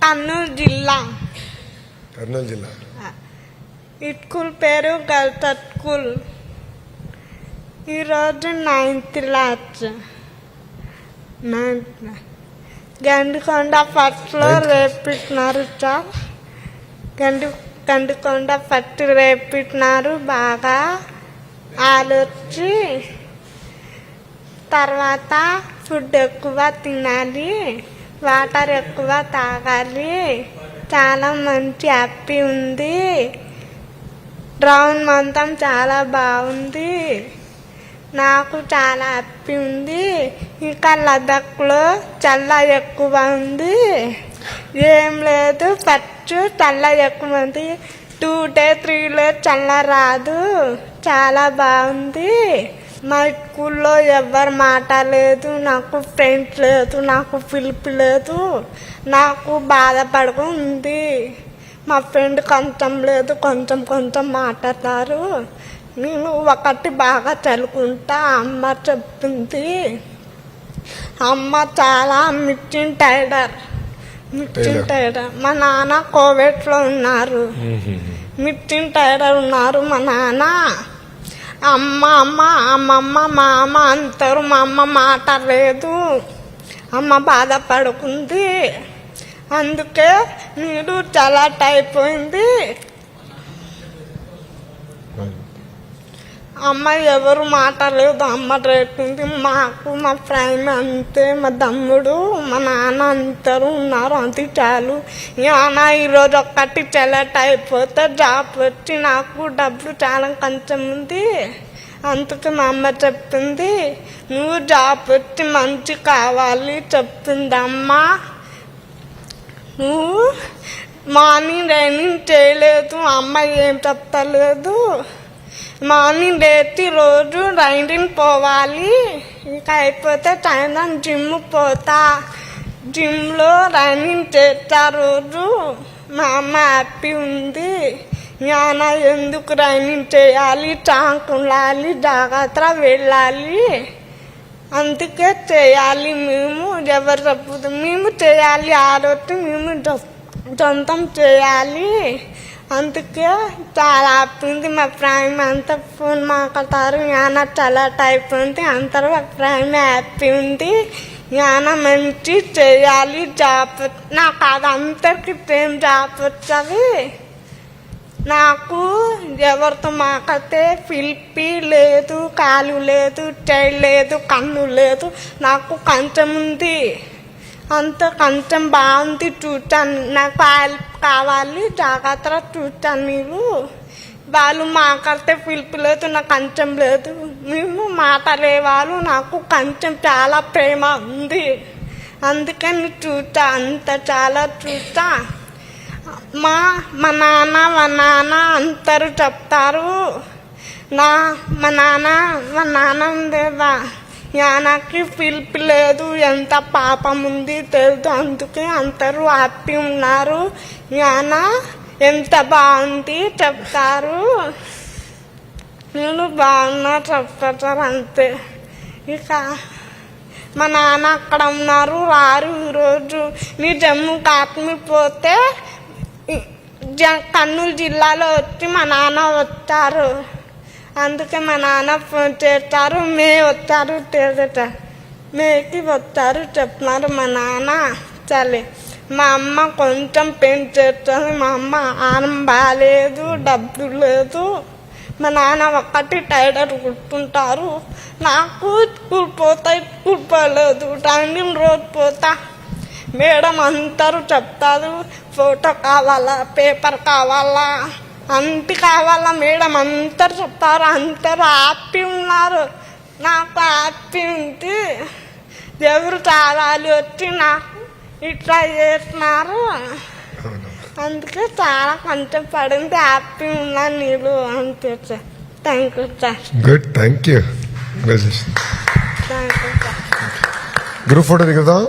కర్నూలు జిల్లా. కర్నూలు జిల్లా. ఈ స్కూల్ పేరు గర్ల్స్ స్కూల్. ఈరోజు 9th క్లాస్. గండికొండ ఫస్ట్లో రేపిస్తున్నారు సార్. గండికొండ ఫస్ట్ రేపిస్తున్నారు బాగా. ఆలోచి తర్వాత ఫుడ్ ఎక్కువ తినాలి, వాటర్ ఎక్కువ తాగాలి. చాలా మంచి హ్యాపీ ఉంది. రౌండ్ మొత్తం చాలా బాగుంది. నాకు చాలా హ్యాపీ ఉంది. ఇంకా లదాఖ్లో చల్ల ఎక్కువ ఉంది. ఏం లేదు, ఫస్ట్ చల్ల ఎక్కువ ఉంది. 2 days 3 days చల్ల రాదు. చాలా బాగుంది. మా స్కూల్లో ఎవరు మాట లేదు, నాకు ఫ్రెండ్స్ లేదు, నాకు పిలుపు లేదు. నాకు బాధపడుకు ఉంది. మా ఫ్రెండ్ కొంచెం లేదు, కొంచెం మాట్లాడతారు. నేను ఒకటి బాగా చదువుకుంటా. అమ్మ చెప్పింది. అమ్మ చాలా మిషన్ టైలర్. మా నాన్న కోవిడ్లో ఉన్నారు. మిషన్ టైలర్ ఉన్నారు మా నాన్న. అమ్మమ్మ మా అమ్మ అంటారు. మా అమ్మ మాట లేదు. అమ్మ బాధపడుకుంది. అందుకే నీరు చాలా అయిపోయింది. అమ్మ ఎవరు మాట లేదు, అమ్మ రేపింది. మాకు మా ఫ్రెండ్ అంతే, మా తమ్ముడు, మా నాన్న అందరూ ఉన్నారు. అది చాలు. నాన్న ఈరోజు ఒక్కటి చెల్లెట్ అయిపోతే జాబ్ వచ్చి నాకు డబ్బులు చాలా కొంచెం ఉంది. అందుకే మా అమ్మ చెప్పింది, నువ్వు జాబ్ వచ్చి మంచి కావాలి చెప్పింది అమ్మ. నువ్వు మార్నింగ్ రైనింగ్ చేయలేదు, అమ్మ ఏం చెప్తలేదు. మార్నింగ్ లేచి రోజు రైడింగ్ పోవాలి. ఇంకా అయిపోతే సాయంత్రం జిమ్ పోతా. జిమ్లో రన్నింగ్ చేస్తా రోజు. మా అమ్మ హ్యాపీ ఉంది. నాన్న ఎందుకు రన్నింగ్ చేయాలి, చాకుండాలి, జాగ్రత్త వెళ్ళాలి, అందుకే చేయాలి. మేము ఎవరు తప్పదు, మేము చేయాలి. ఆరోజు మేము సొంతం చేయాలి. అందుకే చాలా హ్యాపీ. మా ఫ్రెండ్ అంతా ఫోన్ మాట్లాడతారు. నాన్న చాలా టైప్ ఉంది. అందరూ మా ఫ్రెండ్ హ్యాపీ ఉంది. నాన్న మంచి చేయాలి జాబ్. నాకు అది అందరికి సేమ్ జాబ్ వచ్చావి. నాకు ఎవరితో మాట్లాడితే పిలిపి లేదు, కాలు లేదు, చెయ్యి లేదు, కన్ను లేదు. నాకు కొంచెం ఉంది. అంత కొంచెం బాగుంది. చూచాను. నాకు కావాలి, జాగ్రత్త చూచాను. మీరు వాళ్ళు మాట్లాడితే పిలుపు లేదు, నాకు కొంచెం లేదు. మేము మాట్లాడేవాళ్ళు. నాకు కొంచెం చాలా ప్రేమ ఉంది. అందుకని చూచా, అంత చాలా చూచా. మా నాన్న అందరూ చెప్తారు. మా నాన్న ఉండేదా, నాన్నకి పిలుపు లేదు, ఎంత పాపం ఉంది తెలుసు. అందుకే అందరూ హ్యాపీ ఉన్నారు. నాన్న ఎంత బాగుంది చెప్తారు. నేను బాగున్నా చెప్తారు అంతే. ఇక మా నాన్న అక్కడ ఉన్నారు, రారు ఈరోజు. నీ జమ్మూ కాశ్మీర్ పోతే కర్నూలు జిల్లాలో వచ్చి మా నాన్న వచ్చారు. అందుకే మా నాన్న ఫోన్ చేస్తారు. వచ్చారు మేకి వచ్చారు చెప్తున్నారు మా నాన్న. సరే, మా అమ్మ కొంచెం పెయిన్ చేస్తుంది. మా అమ్మ ఆనం బాగాలేదు, డబ్బులు లేదు. మా నాన్న ఒక్కటి టైలర్ కుట్టుకుంటారు. నాకు స్కూల్ పోలేదు. రన్నింగ్ రోజు పోతా. మేడం అందరూ చెప్తారు, ఫోటో కావాలా, పేపర్ కావాలా, అంత కావాలా. మేడం అందరు చెప్తారు. అందరూ హ్యాపీ ఉన్నారు. నాకు హ్యాపీ ఉంది. ఎవరు చాలాలు వచ్చి నాకు ఇట్లా చేస్తున్నారు. అందుకే చాలా కొంచెం పడింది. హ్యాపీ ఉన్నాను నీళ్ళు అంతే sir. Thank you sir. Good, thank you. Thank you sir. Group photo దిగుదాం.